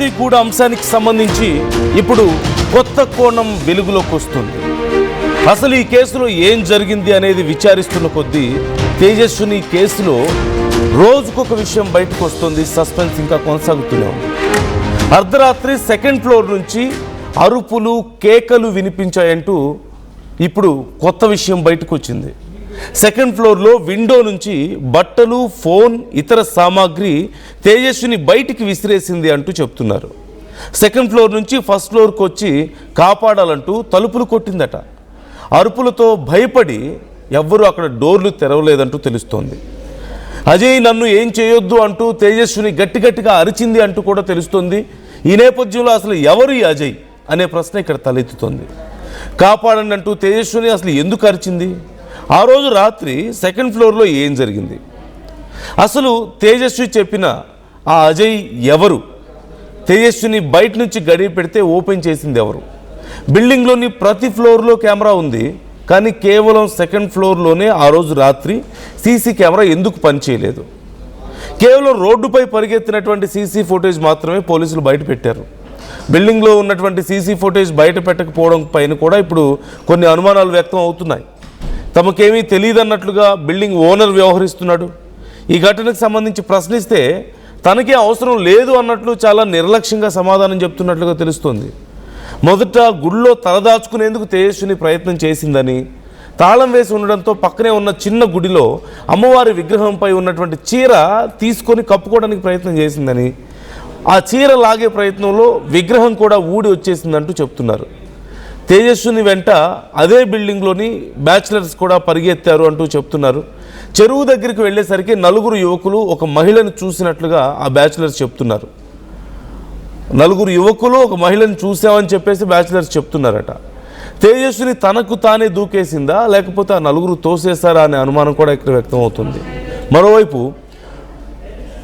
రౌడీగూడ అంశానికి సంబంధించి ఇప్పుడు కొత్త కోణం వెలుగులోకి వస్తుంది. అసలు ఈ కేసులో ఏం జరిగింది అనేది విచారిస్తున్న కొద్దీ తేజస్విని కేసులో రోజుకొక విషయం బయటకు వస్తుంది. సస్పెన్స్ ఇంకా కొనసాగుతూనే ఉంది. అర్ధరాత్రి సెకండ్ ఫ్లోర్ నుంచి అరుపులు కేకలు వినిపించాయంటూ ఇప్పుడు కొత్త విషయం బయటకు వచ్చింది. సెకండ్ ఫ్లోర్లో విండో నుంచి బట్టలు, ఫోన్, ఇతర సామాగ్రి తేజస్విని బయటికి విసిరేసింది అంటూ చెప్తున్నారు. సెకండ్ ఫ్లోర్ నుంచి ఫస్ట్ ఫ్లోర్కి వచ్చి కాపాడాలంటూ తలుపులు కొట్టిందట. అరుపులతో భయపడి ఎవ్వరూ అక్కడ డోర్లు తెరవలేదంటూ తెలుస్తోంది. అజయ్ నన్ను ఏం చేయొద్దు అంటూ తేజస్విని గట్టిగా అరిచింది అంటూ కూడా తెలుస్తోంది. ఈ నేపథ్యంలో అసలు ఎవరు ఈ అజయ్ అనే ప్రశ్న ఇక్కడ తలెత్తుతోంది. కాపాడండి అంటూ తేజస్విని అసలు ఎందుకు అరిచింది? ఆ రోజు రాత్రి సెకండ్ ఫ్లోర్లో ఏం జరిగింది? అసలు తేజస్వి చెప్పిన ఆ అజయ్ ఎవరు? తేజస్విని బయట నుంచి గడియ పెడితే ఓపెన్ చేసింది ఎవరు? బిల్డింగ్లోని ప్రతి ఫ్లోర్లో కెమెరా ఉంది, కానీ కేవలం సెకండ్ ఫ్లోర్లోనే ఆ రోజు రాత్రి సీసీ కెమెరా ఎందుకు పనిచేయలేదు? కేవలం రోడ్డుపై పరిగెత్తినటువంటి సీసీ ఫుటేజ్ మాత్రమే పోలీసులు బయట పెట్టారు. బిల్డింగ్లో ఉన్నటువంటి సీసీ ఫుటేజ్ బయట పెట్టకపోవడం పైన కూడా ఇప్పుడు కొన్ని అనుమానాలు వ్యక్తం అవుతున్నాయి. తమకేమీ తెలియదన్నట్లుగా బిల్డింగ్ ఓనర్ వ్యవహరిస్తున్నాడు. ఈ ఘటనకు సంబంధించి ప్రశ్నిస్తే తనకే అవసరం లేదు అన్నట్లు చాలా నిర్లక్ష్యంగా సమాధానం చెప్తున్నట్లుగా తెలుస్తోంది. మొదట గుడిలో తలదాచుకునేందుకు తేజస్విని ప్రయత్నం చేసిందని, తాళం వేసి ఉండడంతో పక్కనే ఉన్న చిన్న గుడిలో అమ్మవారి విగ్రహంపై ఉన్నటువంటి చీర తీసుకొని కప్పుకోవడానికి ప్రయత్నం చేసిందని, ఆ చీర లాగే ప్రయత్నంలో విగ్రహం కూడా ఊడి వచ్చేసిందంటూ చెప్తున్నారు. తేజస్విని వెంట అదే బిల్డింగ్లోని బ్యాచిలర్స్ కూడా పరిగెత్తారు అంటూ చెప్తున్నారు. చెరువు దగ్గరికి వెళ్ళేసరికి 4 యువకులు ఒక మహిళను చూసినట్లుగా ఆ బ్యాచిలర్స్ చెప్తున్నారు. 4 యువకులు ఒక మహిళను చూసామని చెప్పేసి బ్యాచిలర్స్ చెప్తున్నారట. తేజస్విని తనకు తానే దూకేసిందా, లేకపోతే ఆ 4 తోసేశారా అనే అనుమానం కూడా ఇక్కడ వ్యక్తం అవుతుంది. మరోవైపు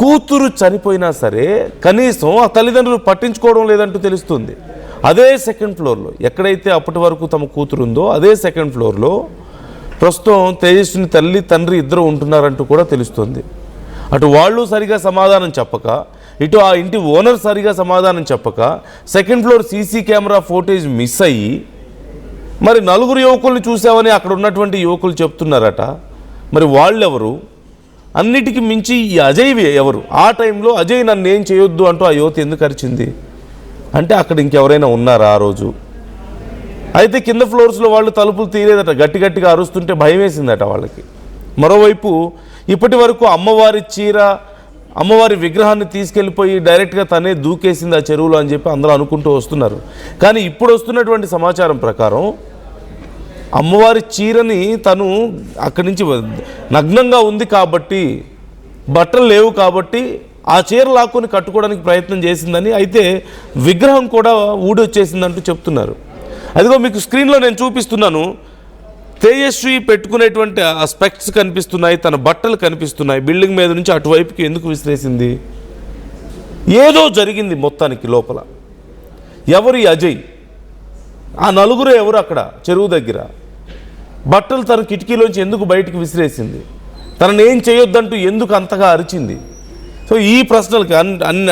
కూతురు చనిపోయినా సరే కనీసం ఆ తల్లిదండ్రులు పట్టించుకోవడం లేదంటూ తెలుస్తుంది. అదే సెకండ్ ఫ్లోర్లో, ఎక్కడైతే అప్పటి వరకు తమ కూతురు ఉందో అదే సెకండ్ ఫ్లోర్లో ప్రస్తుతం తేజస్విని తల్లి తండ్రి ఇద్దరు ఉంటున్నారంటూ కూడా తెలుస్తుంది. అటు వాళ్ళు సరిగా సమాధానం చెప్పక, ఇటు ఆ ఇంటి ఓనర్ సరిగా సమాధానం చెప్పక second floor CC camera footage miss అయ్యి మరి 4 యువకుల్ని చూసామని అక్కడ ఉన్నటువంటి యువకులు చెప్తున్నారట. మరి వాళ్ళెవరు? అన్నిటికీ మించి ఈ అజయ్ ఎవరు? ఆ టైంలో అజయ్ నన్ను ఏం చేయొద్దు అంటూ ఆ యువతి ఎందుకు అరిచింది? అంటే అక్కడ ఇంకెవరైనా ఉన్నారా ఆ రోజు? అయితే కింద ఫ్లోర్స్లో వాళ్ళు తలుపులు తీరేదట. గట్టిగా అరుస్తుంటే భయం వేసిందట వాళ్ళకి. మరోవైపు ఇప్పటి వరకు అమ్మవారి చీర, అమ్మవారి విగ్రహాన్ని తీసుకెళ్ళిపోయి డైరెక్ట్గా తనే దూకేసింది ఆ చెరువులో అని చెప్పి అందరూ అనుకుంటూ వస్తున్నారు. కానీ ఇప్పుడు వస్తున్నటువంటి సమాచారం ప్రకారం అమ్మవారి చీరని తను అక్కడి నుంచి నగ్నంగా ఉంది కాబట్టి, బట్టలు లేవు కాబట్టి ఆ చీర లాక్కొని కట్టుకోవడానికి ప్రయత్నం చేసిందని, అయితే విగ్రహం కూడా ఊడొచ్చేసిందంటూ చెప్తున్నారు. అదిగో మీకు స్క్రీన్లో నేను చూపిస్తున్నాను. తేజస్వి పెట్టుకునేటువంటి ఆ స్పెక్ట్స్ కనిపిస్తున్నాయి, తన బట్టలు కనిపిస్తున్నాయి. బిల్డింగ్ మీద నుంచి అటువైపుకి ఎందుకు విసిరేసింది? ఏదో జరిగింది మొత్తానికి లోపల. ఎవరు ఈ అజయ్? ఆ 4 ఎవరు అక్కడ చెరువు దగ్గర? బట్టలు తన కిటికీలోంచి ఎందుకు బయటికి విసిరేసింది? తనను ఏం చేయొద్దంటూ ఎందుకు అంతగా అరిచింది? సో ఈ ప్రశ్నలకి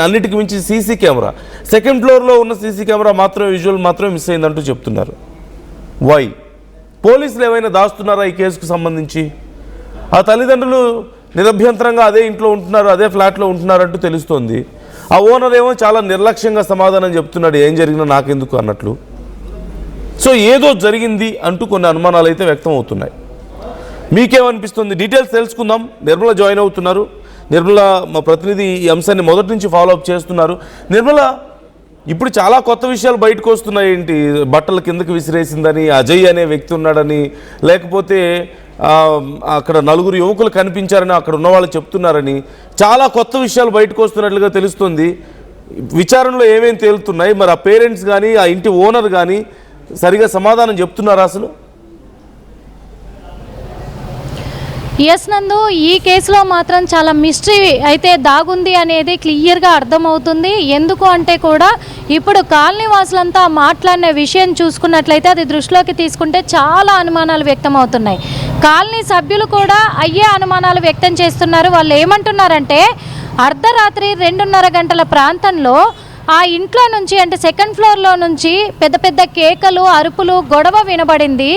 అన్నిటికి మించి సీసీ కెమెరా, సెకండ్ ఫ్లోర్లో ఉన్న సీసీ కెమెరా మాత్రమే, విజువల్ మాత్రమే మిస్ అయిందంటూ చెప్తున్నారు. వై? పోలీసులు ఏమైనా దాస్తున్నారా ఈ కేసుకు సంబంధించి? ఆ తల్లిదండ్రులు నిరభ్యంతరంగా అదే ఇంట్లో ఉంటున్నారు, అదే ఫ్లాట్లో ఉంటున్నారంటూ తెలుస్తోంది. ఆ ఓనర్ ఏమో చాలా నిర్లక్ష్యంగా సమాధానం చెప్తున్నాడు, ఏం జరిగినా నాకెందుకు అన్నట్లు. సో ఏదో జరిగింది అంటూ కొన్ని అనుమానాలు అయితే వ్యక్తం అవుతున్నాయి. మీకేమనిపిస్తుంది? డీటెయిల్స్ తెలుసుకుందాం. నిర్మల జాయిన్ అవుతున్నారు. నిర్మల మా ప్రతినిధి ఈ అంశాన్ని మొదటి నుంచి ఫాలోఅప్ చేస్తున్నారు. నిర్మల, ఇప్పుడు చాలా కొత్త విషయాలు బయటకు వస్తున్నాయి. ఏంటి? బట్టల కిందకి విసిరేసిందని, అజయ్ అనే వ్యక్తి ఉన్నాడని, లేకపోతే అక్కడ 4 యువకులు కనిపించారని అక్కడ ఉన్న వాళ్ళు చెప్తున్నారని చాలా కొత్త విషయాలు బయటకు వస్తున్నట్లుగా తెలుస్తుంది. విచారణలో ఏమేమి తేలుతున్నాయి? మరి ఆ పేరెంట్స్ కానీ ఆ ఇంటి ఓనర్ కానీ సరిగా సమాధానం చెప్తున్నారా అసలు? ఎస్ నందు, ఈ కేసులో మాత్రం చాలా మిస్టరీ అయితే దాగుంది అనేది క్లియర్గా అర్థమవుతుంది. ఎందుకు అంటే కూడా ఇప్పుడు కాలనీ వాసులంతా మాట్లాడిన విషయం చూసుకున్నట్లయితే అది దృష్టిలోకి తీసుకుంటే చాలా అనుమానాలు వ్యక్తం అవుతున్నాయి. కాలనీ సభ్యులు కూడా అయ్యే అనుమానాలు వ్యక్తం చేస్తున్నారు. వాళ్ళు ఏమంటున్నారంటే అర్ధరాత్రి 2:30 గంటల ప్రాంతంలో ఆ ఇంట్లో నుంచి అంటే సెకండ్ ఫ్లోర్లో నుంచి పెద్ద పెద్ద కేకలు, అరుపులు, గొడవ వినబడింది.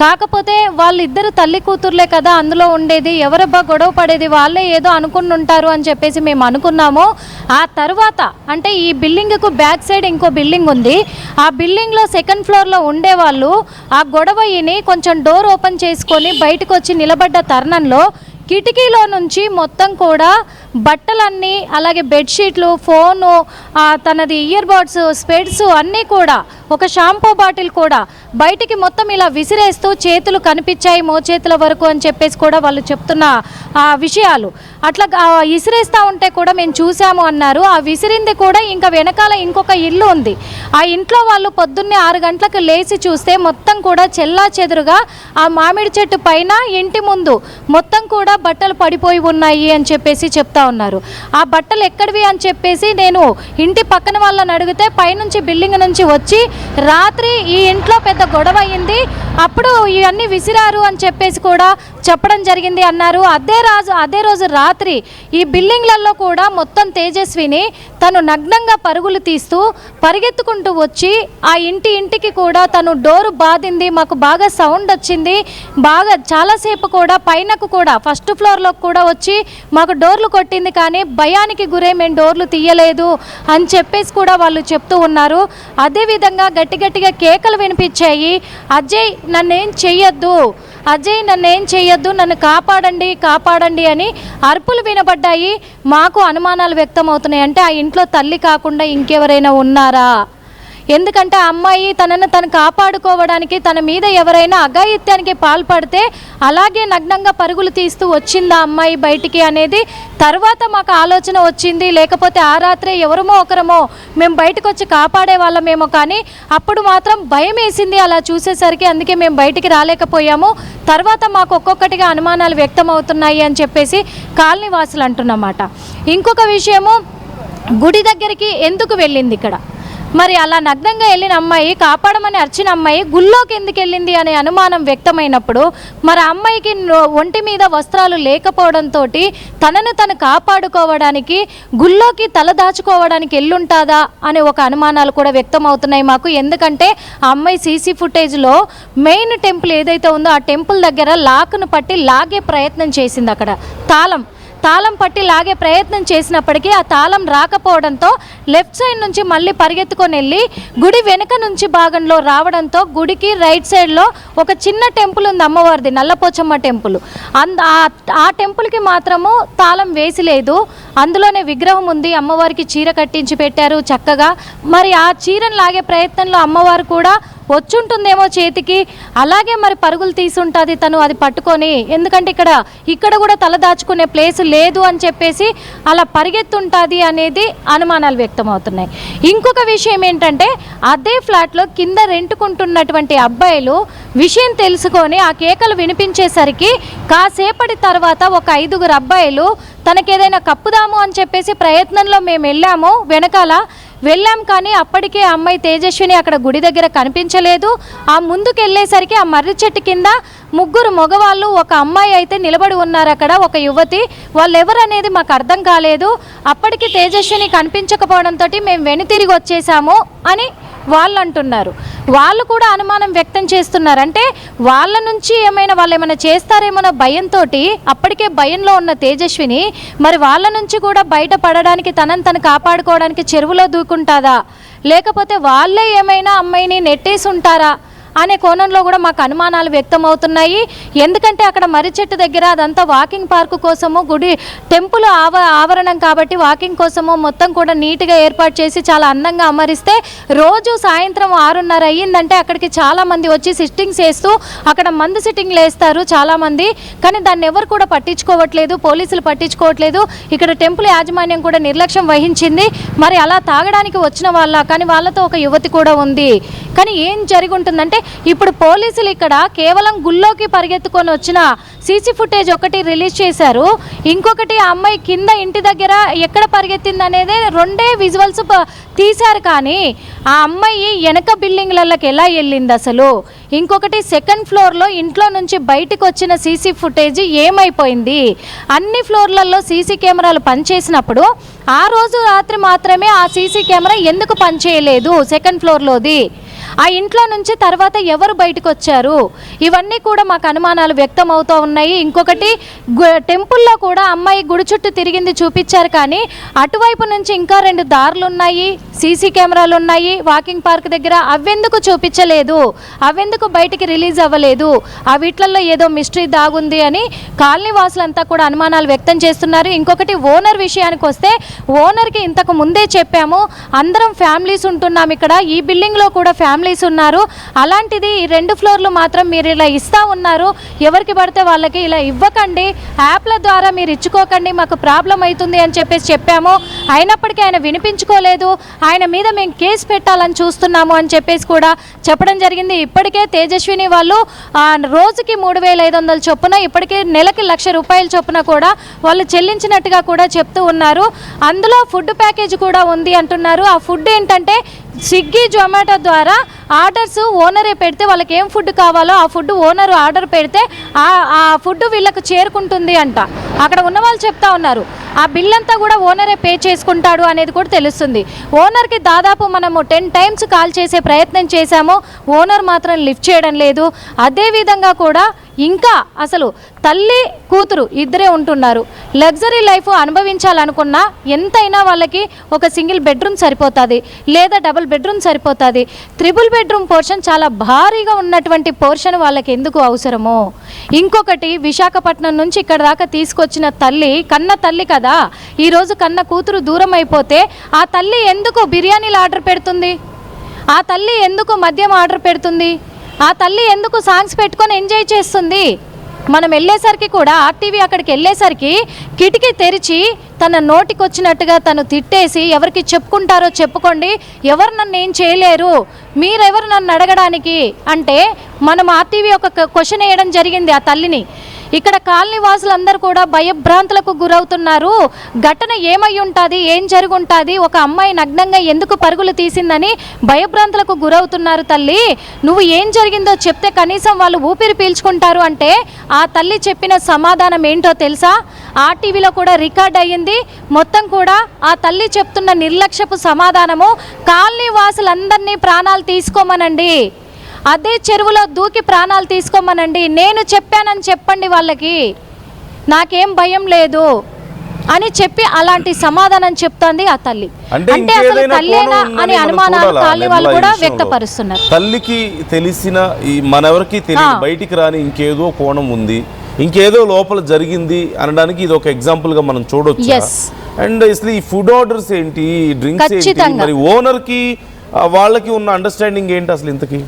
కాకపోతే వాళ్ళిద్దరు తల్లి కూతుర్లే కదా అందులో ఉండేది, ఎవరబ్బా గొడవ పడేది, వాళ్ళే ఏదో అనుకుని ఉంటారు అని చెప్పేసి మేము అనుకున్నాము. ఆ తర్వాత అంటే ఈ బిల్డింగ్కు బ్యాక్ సైడ్ ఇంకో బిల్డింగ్ ఉంది. ఆ బిల్డింగ్లో సెకండ్ ఫ్లోర్లో ఉండేవాళ్ళు ఆ గొడవ విని కొంచెం డోర్ ఓపెన్ చేసుకొని బయటకు వచ్చి నిలబడ్డ తరుణంలో కిటికీలో నుంచి మొత్తం కూడా బట్టలన్నీ, అలాగే బెడ్షీట్లు, ఫోను, తనది ఇయర్ బడ్స్, స్పెడ్స్ అన్నీ కూడా, ఒక షాంపూ బాటిల్ కూడా బయటికి మొత్తం ఇలా విసిరేస్తూ చేతులు కనిపించాయి మోచేతుల వరకు అని చెప్పేసి కూడా వాళ్ళు చెప్తున్న విషయాలు. అట్లా విసిరేస్తూ ఉంటే కూడా మేము చూసాము అన్నారు. ఆ విసిరింది కూడా ఇంకా వెనకాల ఇంకొక ఇల్లు ఉంది. ఆ ఇంట్లో వాళ్ళు పొద్దున్నే 6 గంటలకు లేచి చూస్తే మొత్తం కూడా చెల్లా చెదురుగా ఆ మామిడి చెట్టు పైన ఇంటి ముందు మొత్తం కూడా బట్టలు పడిపోయి ఉన్నాయి అని చెప్పేసి చెప్తా ఉన్నారు. ఆ బట్టలు ఎక్కడివి అని చెప్పేసి నేను ఇంటి పక్కన వాళ్ళని అడిగితే పైనుంచి బిల్డింగ్ నుంచి వచ్చి రాత్రి ఈ ఇంట్లో పెద్ద గొడవ అయ్యింది, అప్పుడు ఇవన్నీ విసిరారు అని చెప్పేసి కూడా చెప్పడం జరిగింది అన్నారు. అదే రోజు రాత్రి ఈ బిల్డింగ్లలో కూడా మొత్తం తేజస్విని తను నగ్నంగా పరుగులు తీస్తూ పరిగెత్తుకుంటూ వచ్చి ఆ ఇంటికి కూడా తను డోరు బాధింది. మాకు బాగా సౌండ్ వచ్చింది, బాగా చాలాసేపు కూడా పైనకు కూడా ఫస్ట్ ఫ్లోర్లో కూడా వచ్చి మాకు డోర్లు కొట్టింది, కానీ భయానికి గురై మేము డోర్లు తీయలేదు అని చెప్పేసి కూడా వాళ్ళు చెప్తూ ఉన్నారు. అదేవిధంగా గట్టిగా కేకలు వినిపించాయి, అజయ్ నన్నేం చెయ్యొద్దు, అజయ్ నన్నేం చెయ్యొద్దు, నన్ను కాపాడండి అని అరుపులు వినబడ్డాయి. మాకు అనుమానాలు వ్యక్తమవుతున్నాయి. అంటే ఆ ఇంట్లో తల్లి కాకుండా ఇంకెవరైనా ఉన్నారా? ఎందుకంటే ఆ అమ్మాయి తనను తను కాపాడుకోవడానికి తన మీద ఎవరైనా అఘాయిత్యానికి పాల్పడితే అలాగే నగ్నంగా పరుగులు తీస్తూ వచ్చిందా అమ్మాయి బయటికి అనేది తర్వాత మాకు ఆలోచన వచ్చింది. లేకపోతే ఆ రాత్రే ఎవరమో ఒకరమో మేము బయటకు వచ్చి కాపాడే వాళ్ళమేమో, కానీ అప్పుడు మాత్రం భయం వేసింది అలా చూసేసరికి, అందుకే మేము బయటికి రాలేకపోయాము. తర్వాత మాకు ఒక్కొక్కటిగా అనుమానాలు వ్యక్తమవుతున్నాయి అని చెప్పేసి కాలనీ వాసులు అంటున్నమాట. ఇంకొక విషయము, గుడి దగ్గరికి ఎందుకు వెళ్ళింది ఇక్కడ? మరి అలా నగ్నంగా వెళ్ళిన అమ్మాయి, కాపాడమని అర్చిన అమ్మాయి గుళ్ళోకి ఎందుకు వెళ్ళింది అనే అనుమానం వ్యక్తమైనప్పుడు, మరి అమ్మాయికి ఒంటి మీద వస్త్రాలు లేకపోవడంతో తనను తను కాపాడుకోవడానికి గుళ్ళోకి తల దాచుకోవడానికి వెళ్ళుంటుందా అనే ఒక అనుమానాలు కూడా వ్యక్తం అవుతున్నాయి మాకు. ఎందుకంటే ఆ అమ్మాయి సీసీ ఫుటేజ్లో మెయిన్ టెంపుల్ ఏదైతే ఉందో ఆ టెంపుల్ దగ్గర లాక్ను పట్టి లాగే ప్రయత్నం చేసింది. అక్కడ తాళం పట్టి లాగే ప్రయత్నం చేసినప్పటికీ ఆ తాళం రాకపోవడంతో లెఫ్ట్ సైడ్ నుంచి మళ్ళీ పరిగెత్తుకొని వెళ్ళి గుడి వెనుక నుంచి భాగంలో రావడంతో గుడికి రైట్ సైడ్లో ఒక చిన్న టెంపుల్ ఉంది అమ్మవారిది, నల్లపోచమ్మ టెంపుల్. ఆ టెంపుల్కి మాత్రము తాళం వేసి లేదు, అందులోనే విగ్రహం ఉంది. అమ్మవారికి చీర కట్టించి పెట్టారు చక్కగా. మరి ఆ చీరను లాగే ప్రయత్నంలో అమ్మవారు కూడా వచ్చుంటుందేమో చేతికి, అలాగే మరి పరుగులు తీసుంటుంది తను అది పట్టుకొని. ఎందుకంటే ఇక్కడ కూడా తల దాచుకునే ప్లేస్ లేదు అని చెప్పేసి అలా పరిగెత్తుంటుంది అనేది అనుమానాలు వ్యక్తమవుతున్నాయి. ఇంకొక విషయం ఏంటంటే, అదే ఫ్లాట్లో కింద రెంటుకుంటున్నటువంటి అబ్బాయిలు విషయం తెలుసుకొని ఆ కేకలు వినిపించేసరికి కాసేపటి తర్వాత ఒక 5గురు అబ్బాయిలు తనకేదైనా కప్పుదాము అని చెప్పేసి ప్రయత్నంలో మేము వెళ్ళాం కానీ అప్పటికే అమ్మాయి తేజస్విని అక్కడ గుడి దగ్గర కనిపించలేదు. ఆ ముందుకు వెళ్ళేసరికి ఆ మర్రి చెట్టు కింద 3 మగవాళ్ళు, ఒక అమ్మాయి అయితే నిలబడి ఉన్నారు అక్కడ, ఒక యువతి. వాళ్ళు ఎవరు అనేది మాకు అర్థం కాలేదు. అప్పటికి తేజస్విని కనిపించకపోవడంతో మేము వెనుతిరిగి వచ్చేసాము అని వాళ్ళు అంటున్నారు. వాళ్ళు కూడా అనుమానం వ్యక్తం చేస్తున్నారు. అంటే వాళ్ళ నుంచి వాళ్ళు ఏమైనా చేస్తారేమో భయంతో, అప్పటికే భయంలో ఉన్న తేజస్విని మరి వాళ్ళ నుంచి కూడా బయటపడడానికి తనను తను కాపాడుకోవడానికి చెరువులో దూకుంటుందా, లేకపోతే వాళ్ళే ఏమైనా అమ్మాయిని నెట్టేసి ఉంటారా అనే కోణంలో కూడా మాకు అనుమానాలు వ్యక్తమవుతున్నాయి. ఎందుకంటే అక్కడ మర్రి చెట్టు దగ్గర అదంతా వాకింగ్ పార్కు కోసము, గుడి టెంపుల్ ఆవరణం కాబట్టి వాకింగ్ కోసము మొత్తం కూడా నీట్గా ఏర్పాటు చేసి చాలా అందంగా అమరిస్తే రోజు సాయంత్రం 6:30 అయ్యిందంటే అక్కడికి చాలామంది వచ్చి సిట్టింగ్స్ వేస్తూ అక్కడ మందు సిట్టింగ్లు వేస్తారు చాలామంది. కానీ దాన్ని ఎవరు కూడా పట్టించుకోవట్లేదు, పోలీసులు పట్టించుకోవట్లేదు. ఇక్కడ టెంపుల్ యాజమాన్యం కూడా నిర్లక్ష్యం వహించింది. మరి అలా తాగడానికి వచ్చిన కానీ వాళ్ళతో ఒక యువతి కూడా ఉంది. కానీ ఏం జరిగి ఉంటుందంటే ఇప్పుడు పోలీసులు ఇక్కడ కేవలం గుళ్ళోకి పరిగెత్తుకొని వచ్చిన సీసీ ఫుటేజ్ ఒకటి రిలీజ్ చేశారు. ఇంకొకటి ఆ అమ్మాయి కింద ఇంటి దగ్గర ఎక్కడ పరిగెత్తింది అనేది 2 విజువల్స్ తీశారు. కానీ ఆ అమ్మాయి వెనక బిల్డింగ్లకి ఎలా వెళ్ళింది అసలు, ఇంకొకటి సెకండ్ ఫ్లోర్లో ఇంట్లో నుంచి బయటకు వచ్చిన సీసీ ఫుటేజ్ ఏమైపోయింది, అన్ని ఫ్లోర్లలో సీసీ కెమెరాలు పనిచేసినప్పుడు ఆ రోజు రాత్రి మాత్రమే ఆ సీసీ కెమెరా ఎందుకు పనిచేయలేదు సెకండ్ ఫ్లోర్లోది, ఆ ఇంట్లో నుంచి తర్వాత ఎవరు బయటకు వచ్చారు, ఇవన్నీ కూడా మాకు అనుమానాలు వ్యక్తం అవుతూ ఉన్నాయి. ఇంకొకటి టెంపుల్లో కూడా అమ్మాయి గుడి చుట్టూ తిరిగింది చూపించారు, కానీ అటువైపు నుంచి ఇంకా 2 దారులు ఉన్నాయి, సీసీ కెమెరాలు ఉన్నాయి వాకింగ్ పార్క్ దగ్గర, అవెందుకు చూపించలేదు, అవెందుకు బయటికి రిలీజ్ అవ్వలేదు, ఆ వీటిల్లో ఏదో మిస్టరీ దాగుంది అని కాలనీ వాసులంతా కూడా అనుమానాలు వ్యక్తం చేస్తున్నారు. ఇంకొకటి ఓనర్ విషయానికి వస్తే, ఓనర్కి ఇంతకు ముందే చెప్పాము, అందరం ఫ్యామిలీస్ ఉంటున్నాం ఇక్కడ, ఈ బిల్డింగ్లో కూడా ఫ్యామిలీస్ ఉన్నారు, అలాంటిది ఈ 2 ఫ్లోర్లు మాత్రం మీరు ఇలా ఇస్తా ఉన్నారు, ఎవరికి పడితే వాళ్ళకి ఇలా ఇవ్వకండి, యాప్ల ద్వారా మీరు ఇచ్చుకోకండి, మాకు ప్రాబ్లం అవుతుంది అని చెప్పాము. అయినప్పటికీ ఆయన వినిపించుకోలేదు, ఆయన మీద మేము కేసు పెట్టాలని చూస్తున్నాము అని కూడా చెప్పడం జరిగింది. ఇప్పటికే తేజస్విని వాళ్ళు రోజుకి 3,500 చొప్పున, ఇప్పటికే నెలకి 1,00,000 రూపాయల చొప్పున కూడా వాళ్ళు చెల్లించినట్టుగా కూడా చెప్తూ ఉన్నారు. అందులో ఫుడ్ ప్యాకేజ్ కూడా ఉంది అంటున్నారు. ఆ ఫుడ్ ఏంటంటే స్విగ్గీ జొమాటో ద్వారా ఆర్డర్స్ ఓనరే పెడితే, వాళ్ళకి ఏం ఫుడ్ కావాలో ఆ ఫుడ్ ఓనర్ ఆర్డర్ పెడితే ఆ ఫుడ్ వీళ్ళకు చేరుకుంటుంది అంట. అక్కడ ఉన్న వాళ్ళు చెప్తా ఉన్నారు, ఆ బిల్ అంతా కూడా ఓనరే పే చేసుకుంటాడు అనేది కూడా తెలుస్తుంది. ఓనర్కి దాదాపు మనము 10 టైమ్స్ కాల్ చేసే ప్రయత్నం చేశాము, ఓనర్ మాత్రం లిఫ్ట్ చేయడం లేదు. అదేవిధంగా కూడా ఇంకా అసలు తల్లి కూతురు ఇద్దరే ఉంటున్నారు. లగ్జరీ లైఫ్ అనుభవించాలనుకున్నా ఎంతైనా వాళ్ళకి ఒక సింగిల్ బెడ్రూమ్ సరిపోతుంది, లేదా డబుల్ బెడ్రూమ్ సరిపోతుంది. త్రిబుల్ బెడ్రూమ్ పోర్షన్ చాలా భారీగా ఉన్నటువంటి పోర్షన్ వాళ్ళకి ఎందుకు అవసరమో. ఇంకొకటి, విశాఖపట్నం నుంచి ఇక్కడ దాకా తీసుకొచ్చిన తల్లి, కన్న తల్లి కదా, ఈరోజు కన్న కూతురు దూరం అయిపోతే ఆ తల్లి ఎందుకు బిర్యానీలు ఆర్డర్ పెడుతుంది, ఆ తల్లి ఎందుకు మద్యం ఆర్డర్ పెడుతుంది, ఆ తల్లి ఎందుకు సాంగ్స్ పెట్టుకొని ఎంజాయ్ చేస్తుంది. మనం వెళ్ళేసరికి కూడా ఆర్టీవీ అక్కడికి వెళ్ళేసరికి కిటికీ తెరిచి తన నోటికి వచ్చినట్టుగా తను తిట్టేసి, ఎవరికి చెప్పుకుంటారో చెప్పుకోండి, ఎవరు నన్ను ఏం చేయలేరు, మీరెవరు నన్ను అడగడానికి అంటే, మనం ఆర్టీవీ ఒక క్వశ్చన్ వేయడం జరిగింది ఆ తల్లిని. ఇక్కడ కాలనీ వాసులందరూ కూడా భయభ్రాంతులకు గురవుతున్నారు. ఘటన ఏమై ఉంటుంది, ఏం జరుగుంటుంది, ఒక అమ్మాయి నగ్నంగా ఎందుకు పరుగులు తీసిందని భయభ్రాంతులకు గురవుతున్నారు. తల్లి, నువ్వు ఏం జరిగిందో చెప్తే కనీసం వాళ్ళు ఊపిరి పీల్చుకుంటారు అంటే ఆ తల్లి చెప్పిన సమాధానం ఏంటో తెలుసా? ఆర్టీవీలో కూడా రికార్డ్ అయ్యింది. మొత్తం కూడా ఆ తల్లి చెప్తున్న నిర్లక్ష్యపు సమాధానము, కాలనీ వాసులందరినీ ప్రాణాలు తీసుకోమనండి, అదే చెరువులో దూకి ప్రాణాలు తీసుకోమనండి, నేను చెప్పానని చెప్పండి వాళ్ళకి, నాకేం భయం లేదు అని చెప్పి అలాంటి సమాధానం చెప్తోంది ఆ తల్లి. అంటే అసలు తల్లేనా అని అనుమానాలు కాలనీ వాళ్ళు కూడా వ్యక్తపరుస్తున్నారు. తల్లికి తెలిసిన మనెవరికి తెలియదు, బయటికి రాని ఇంకేదో కోణం ఉంది, ఇంకేదో లోపల జరిగింది అనడానికి ఇది ఒక ఎగ్జాంపుల్ గా మనం చూడొచ్చు. అండ్ అసలు ఈ ఫుడ్ ఆర్డర్స్ ఏంటి, డ్రింక్స్ ఏంటి, మరి ఓనర్ కి వాళ్ళకి ఉన్న అండర్స్టాండింగ్ ఏంటి అసలు ఇంతకీ?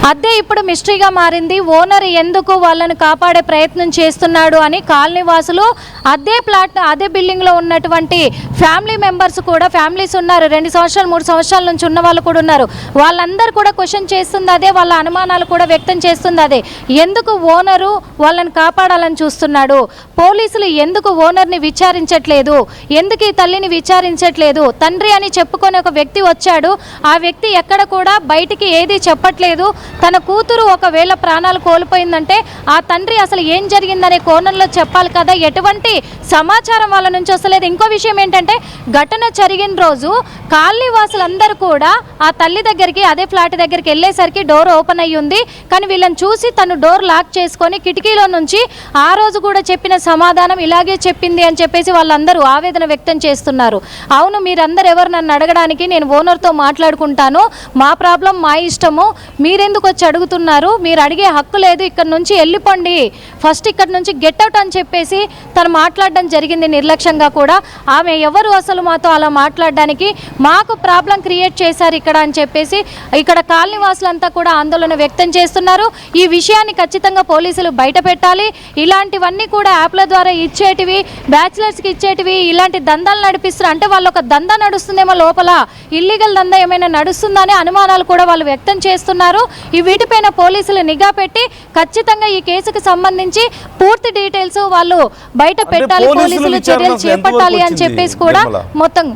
అదే ఇప్పుడు మిస్టరీగా మారింది. ఓనర్ ఎందుకు వాళ్ళని కాపాడే ప్రయత్నం చేస్తున్నాడు అని కాలనీ వాసులు, అదే ప్లాట్ అదే బిల్డింగ్లో ఉన్నటువంటి ఫ్యామిలీ మెంబర్స్ కూడా, ఫ్యామిలీస్ ఉన్నారు, 2 సంవత్సరాలు 3 సంవత్సరాల నుంచి ఉన్న వాళ్ళు కూడా ఉన్నారు, వాళ్ళందరూ కూడా క్వశ్చన్ చేస్తుంది అదే, వాళ్ళ అనుమానాలు కూడా వ్యక్తం చేస్తుంది అదే. ఎందుకు ఓనరు వాళ్ళని కాపాడాలని చూస్తున్నాడు, పోలీసులు ఎందుకు ఓనర్ని విచారించట్లేదు, ఎందుకు ఈ తల్లిని విచారించట్లేదు? తండ్రి అని చెప్పుకొని ఒక వ్యక్తి వచ్చాడు, ఆ వ్యక్తి ఎక్కడ కూడా బయటికి ఏది చెప్పట్లేదు. తన కూతురు ఒకవేళ ప్రాణాలు కోల్పోయిందంటే ఆ తండ్రి అసలు ఏం జరిగిందనే కోణంలో చెప్పాలి కదా, ఎటువంటి సమాచారం వాళ్ళ నుంచి వస్తలేదు. ఇంకో విషయం ఏంటంటే, ఘటన జరిగిన రోజు కాలనీ వాసులందరూ కూడా ఆ తల్లి దగ్గరికి, అదే ఫ్లాట్ దగ్గరికి వెళ్ళేసరికి డోర్ ఓపెన్ అయ్యి ఉంది, కానీ వీళ్ళని చూసి తను డోర్ లాక్ చేసుకొని కిటికీలో నుంచి ఆ రోజు కూడా చెప్పిన సమాధానం ఇలాగే చెప్పింది అని చెప్పేసి వాళ్ళందరూ ఆవేదన వ్యక్తం చేస్తున్నారు. అవును, మీరందరూ ఎవరు నన్ను అడగడానికి, నేను ఓనర్తో మాట్లాడుకుంటాను, మా ప్రాబ్లం మా ఇష్టము, మీరెందుకు ముందుకు వచ్చి అడుగుతున్నారు, మీరు అడిగే హక్కు లేదు, ఇక్కడ నుంచి వెళ్ళిపోండి, ఫస్ట్ ఇక్కడ నుంచి గెట్ అవుట్ అని చెప్పేసి తను మాట్లాడడం జరిగింది నిర్లక్ష్యంగా కూడా. ఆమె ఎవరు అసలు మాతో అలా మాట్లాడడానికి, మాకు ప్రాబ్లం క్రియేట్ చేశారు ఇక్కడ అని చెప్పేసి ఇక్కడ కాలనీ వాసులంతా కూడా ఆందోళన వ్యక్తం చేస్తున్నారు. ఈ విషయాన్ని ఖచ్చితంగా పోలీసులు బయట పెట్టాలి. ఇలాంటివన్నీ కూడా యాప్ల ద్వారా ఇచ్చేటివి, బ్యాచిలర్స్కి ఇచ్చేటివి, ఇలాంటి దందాలు నడిపిస్తారు అంటే వాళ్ళు ఒక దందా నడుస్తుందేమో, లోపల ఇల్లీగల్ దందా ఏమైనా నడుస్తుందనే అనుమానాలు కూడా వాళ్ళు వ్యక్తం చేస్తున్నారు. ఈ వీటిపైన పోలీసులు నిఘా పెట్టి ఖచ్చితంగా ఈ కేసుకు సంబంధించి పూర్తి డీటెయిల్స్ వాళ్ళు బయట పెట్టాలి, పోలీసులు చర్యలు చేపట్టాలి అని చెప్పేసి కూడా మొత్తం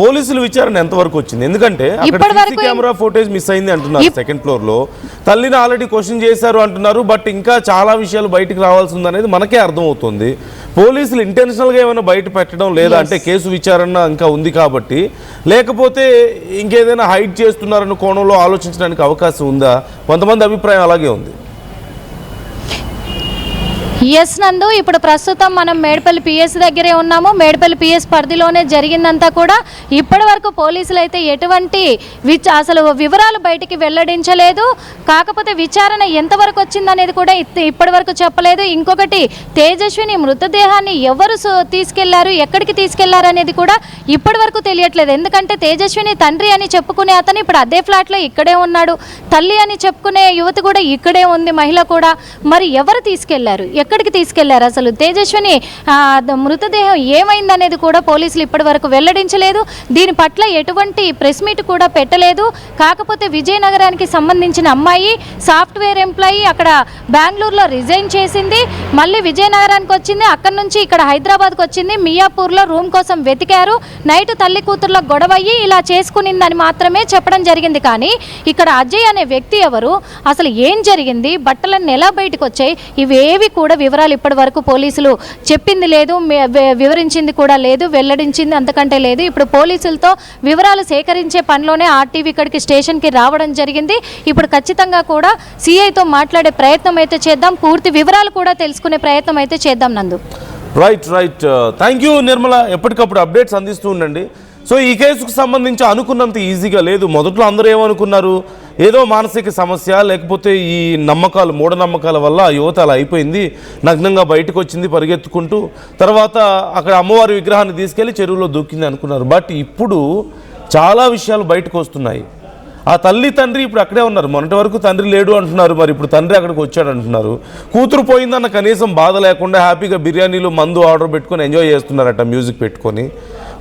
పోలీసుల విచారణ ఎంతవరకు వచ్చింది? ఎందుకంటే కెమెరా ఫోటేజ్ మిస్ అయింది అంటున్నారు సెకండ్ ఫ్లోర్ లో, తల్లిని ఆల్రెడీ క్వశ్చన్ చేశారు అంటున్నారు. బట్ ఇంకా చాలా విషయాలు బయటకు రావాల్సి ఉంది అనేది మనకే అర్థమవుతుంది. పోలీసులు ఇంటెన్షనల్ గా ఏమైనా బయట పెట్టడం లేదా అంటే కేసు విచారణ ఇంకా ఉంది కాబట్టి, లేకపోతే ఇంకేదైనా హైడ్ చేస్తున్నారన్న కోణంలో ఆలోచించడానికి అవకాశం ఉందా? కొంతమంది అభిప్రాయం అలాగే ఉంది. ఎస్ నందు, ఇప్పుడు ప్రస్తుతం మనం మేడ్పల్లి పిఎస్ దగ్గరే ఉన్నాము. మేడ్పల్లి పిఎస్ పరిధిలోనే జరిగిందంతా కూడా. ఇప్పటి వరకు పోలీసులు అయితే ఎటువంటి అసలు వివరాలు బయటికి వెల్లడించలేదు. కాకపోతే విచారణ ఎంతవరకు వచ్చిందనేది కూడా ఇప్పటి వరకు చెప్పలేదు. ఇంకొకటి, తేజస్విని మృతదేహాన్ని ఎవరు తీసుకెళ్లారు, ఎక్కడికి తీసుకెళ్లారు అనేది కూడా ఇప్పటి వరకు తెలియట్లేదు. ఎందుకంటే తేజస్విని తండ్రి అని చెప్పుకునే అతను ఇప్పుడు అదే ఫ్లాట్లో ఇక్కడే ఉన్నాడు, తల్లి అని చెప్పుకునే యువతి కూడా ఇక్కడే ఉంది, మహిళ కూడా. మరి ఎవరు తీసుకెళ్లారు, ఎక్కడికి తీసుకెళ్లారు, అసలు తేజస్విని మృతదేహం ఏమైందనేది కూడా పోలీసులు ఇప్పటి వరకు వెల్లడించలేదు. దీని పట్ల ఎటువంటి ప్రెస్ మీట్ కూడా పెట్టలేదు. కాకపోతే విజయనగరానికి సంబంధించిన అమ్మాయి సాఫ్ట్వేర్ ఎంప్లాయీ, అక్కడ బెంగళూరులో రిజైన్ చేసింది, మళ్ళీ విజయనగరానికి వచ్చింది, అక్కడి నుంచి ఇక్కడ హైదరాబాద్కి వచ్చింది, మియాపూర్లో రూమ్ కోసం వెతికారు, నైట్ తల్లి కూతుర్లో గొడవయ్యి ఇలా చేసుకునిందని మాత్రమే చెప్పడం జరిగింది. కానీ ఇక్కడ అజయ్ అనే వ్యక్తి ఎవరు, అసలు ఏం జరిగింది, బట్టలన్నీ ఎలా బయటకు వచ్చాయి, ఇవేవి కూడా వివరాలు ఇప్పటి వరకు పోలీసులు చెప్పింది లేదు, వివరించింది కూడా లేదు, వెల్లడించింది అంతకంటే లేదు. ఇప్పుడు పోలీసులతో వివరాలు సేకరించే పనిలోనే ఆర్టీవీ ఇక్కడికి స్టేషన్కి రావడం జరిగింది. ఇప్పుడు ఖచ్చితంగా కూడా సిఐతో మాట్లాడే ప్రయత్నం అయితే చేద్దాం, పూర్తి వివరాలు కూడా తెలుసుకునే ప్రయత్నం అయితే చేద్దాం నందు. రైట్. థ్యాంక్ యూ నిర్మల, ఎప్పటికప్పుడు అప్డేట్స్ అందిస్తూ ఉండండి. సో ఈ కేసుకు సంబంధించి అనుకున్నంత ఈజీగా లేదు. మొదట్లో అందరూ ఏమనుకున్నారు, ఏదో మానసిక సమస్య, లేకపోతే ఈ నమ్మకాలు, మూఢనమ్మకాల వల్ల యువత అలా అయిపోయింది, నగ్నంగా బయటకు వచ్చింది పరిగెత్తుకుంటూ, తర్వాత అక్కడ అమ్మవారి విగ్రహాన్ని తీసుకెళ్లి చెరువులో దూకింది అనుకున్నారు. బట్ ఇప్పుడు చాలా విషయాలు బయటకు వస్తున్నాయి. ఆ తల్లి తండ్రి ఇప్పుడు అక్కడే ఉన్నారు. మొన్నటి వరకు తండ్రి లేడు అంటున్నారు, మరి ఇప్పుడు తండ్రి అక్కడికి వచ్చాడు అంటున్నారు. కూతురు పోయిందన్న కనీసం బాధ లేకుండా హ్యాపీగా బిర్యానీలు మందు ఆర్డర్ పెట్టుకొని ఎంజాయ్ చేస్తున్నారట మ్యూజిక్ పెట్టుకొని.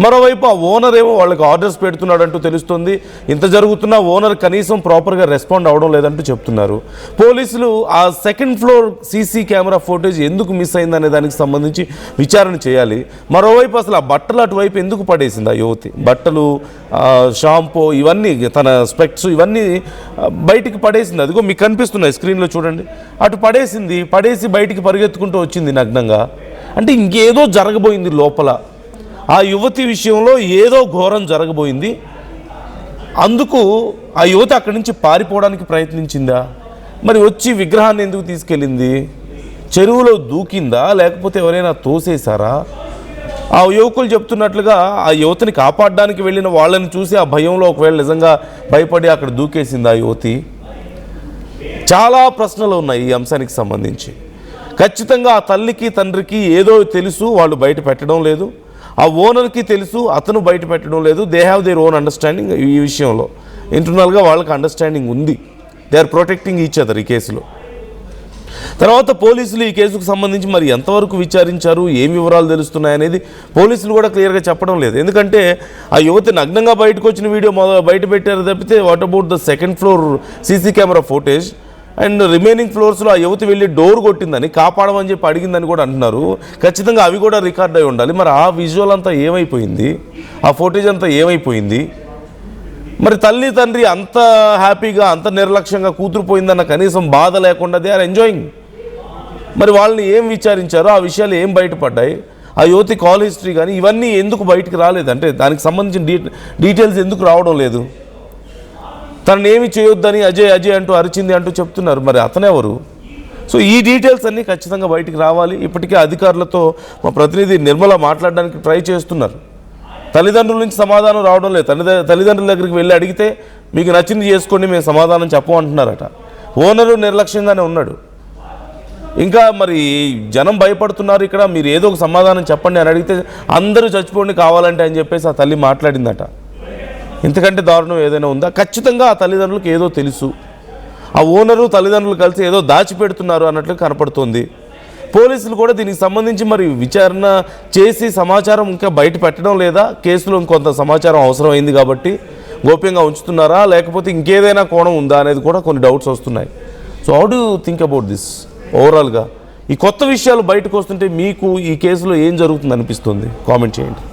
మరోవైపు ఆ ఓనర్ ఏమో వాళ్ళకి ఆర్డర్స్ పెడుతున్నాడంటూ తెలుస్తుంది. ఇంత జరుగుతున్నా ఓనర్ కనీసం ప్రాపర్గా రెస్పాండ్ అవ్వడం లేదంటూ చెప్తున్నారు. పోలీసులు ఆ second floor CC camera footage ఎందుకు మిస్ అయిందనే దానికి సంబంధించి విచారణ చేయాలి. మరోవైపు అసలు ఆ బట్టలు అటువైపు ఎందుకు పడేసింది ఆ యువతి, బట్టలు, షాంపూ, ఇవన్నీ, తన స్పెక్ట్స్, ఇవన్నీ బయటికి పడేసింది. అదిగో మీకు కనిపిస్తున్నాయి స్క్రీన్లో చూడండి. అటు పడేసి బయటికి పరిగెత్తుకుంటూ వచ్చింది నగ్నంగా. అంటే ఇంకేదో జరగబోయింది లోపల, ఆ యువతి విషయంలో ఏదో ఘోరం జరగబోయింది. అందుకు ఆ యువతి అక్కడి నుంచి పారిపోవడానికి ప్రయత్నించిందా, మరి వచ్చి విగ్రహాన్ని ఎందుకు తీసుకెళ్ళింది, చెరువులో దూకిందా, లేకపోతే ఎవరైనా తోసేశారా? ఆ యువకులు చెప్తున్నట్లుగా ఆ యువతిని కాపాడడానికి వెళ్ళిన వాళ్ళని చూసి ఆ భయంలో ఒకవేళ నిజంగా భయపడి అక్కడ దూకేసింది ఆ యువతి. చాలా ప్రశ్నలు ఉన్నాయి ఈ అంశానికి సంబంధించి. ఖచ్చితంగా ఆ తల్లికి తండ్రికి ఏదో తెలుసు, వాళ్ళు బయట పెట్టడం లేదు. ఆ ఓనర్కి తెలుసు, అతను బయట పెట్టడం లేదు. They have their own understanding. ఈ విషయంలో ఇంటర్నల్గా వాళ్ళకి అండర్స్టాండింగ్ ఉంది. They are protecting each other ఈ కేసులో. తర్వాత పోలీసులు ఈ కేసుకు సంబంధించి మరి ఎంతవరకు విచారించారు, ఏం వివరాలు తెలుస్తున్నాయి అనేది పోలీసులు కూడా క్లియర్గా చెప్పడం లేదు. ఎందుకంటే ఆ యువతి నగ్నంగా బయటకు వచ్చిన వీడియో బయట పెట్టారు తప్పితే what about the second floor CC camera footage and remaining ఫ్లోర్స్లో ఆ యువతి వెళ్ళి డోర్ కొట్టిందని, కాపాడమని చెప్పి అడిగిందని కూడా అంటున్నారు. ఖచ్చితంగా అవి కూడా రికార్డ్ అయి ఉండాలి. మరి ఆ విజువల్ అంతా ఏమైపోయింది, ఆ ఫోటేజ్ అంతా ఏమైపోయింది? మరి తల్లి తండ్రి అంత హ్యాపీగా, అంత నిర్లక్ష్యంగా కూతురు పోయిందన్న కనీసం బాధ లేకుండా దే ఆర్ ఎంజాయింగ్. మరి వాళ్ళని ఏం విచారించారో, ఆ విషయాలు ఏం బయటపడ్డాయి, ఆ యువతి కాల్ హిస్టరీ కానీ ఇవన్నీ ఎందుకు బయటకు రాలేదు, అంటే దానికి సంబంధించిన డీటెయిల్స్ ఎందుకు రావడం లేదు? తనని ఏమి చేయొద్దని అజయ్ అంటూ అరిచింది అంటూ చెప్తున్నారు. మరి అతనెవరు? సో ఈ డీటెయిల్స్ అన్నీ ఖచ్చితంగా బయటికి రావాలి. ఇప్పటికే అధికారులతో మా ప్రతినిధి నిర్మల మాట్లాడడానికి ట్రై చేస్తున్నారు. తల్లిదండ్రుల నుంచి సమాధానం రావడం లేదు. తల్లిదండ్రుల దగ్గరికి వెళ్ళి అడిగితే మీకు నచ్చింది చేసుకోండి, మేము సమాధానం చెప్పమంటున్నారట. ఓనరు నిర్లక్ష్యంగానే ఉన్నాడు. ఇంకా మరి జనం భయపడుతున్నారు, ఇక్కడ మీరు ఏదో ఒక సమాధానం చెప్పండి అని అడిగితే అందరూ చచ్చిపోండి కావాలంటే అని చెప్పేసి ఆ తల్లి మాట్లాడిందట. ఇంతకంటే దారుణం ఏదైనా ఉందా? ఖచ్చితంగా ఆ తల్లిదండ్రులకు ఏదో తెలుసు, ఆ ఓనరు తల్లిదండ్రులు కలిసి ఏదో దాచిపెడుతున్నారు అన్నట్లు కనపడుతోంది. పోలీసులు కూడా దీనికి సంబంధించి మరి విచారణ చేసి సమాచారం ఇంకా బయట పెట్టడం లేదా, కేసులో ఇంకొంత సమాచారం అవసరమైంది కాబట్టి గోప్యంగా ఉంచుతున్నారా, లేకపోతే ఇంకేదైనా కోణం ఉందా అనేది కూడా కొన్ని డౌట్స్ వస్తున్నాయి. So how do think about this ఓవరాల్గా? ఈ కొత్త విషయాలు బయటకు వస్తుంటే మీకు ఈ కేసులో ఏం జరుగుతుంది అనిపిస్తుంది? కామెంట్ చేయండి.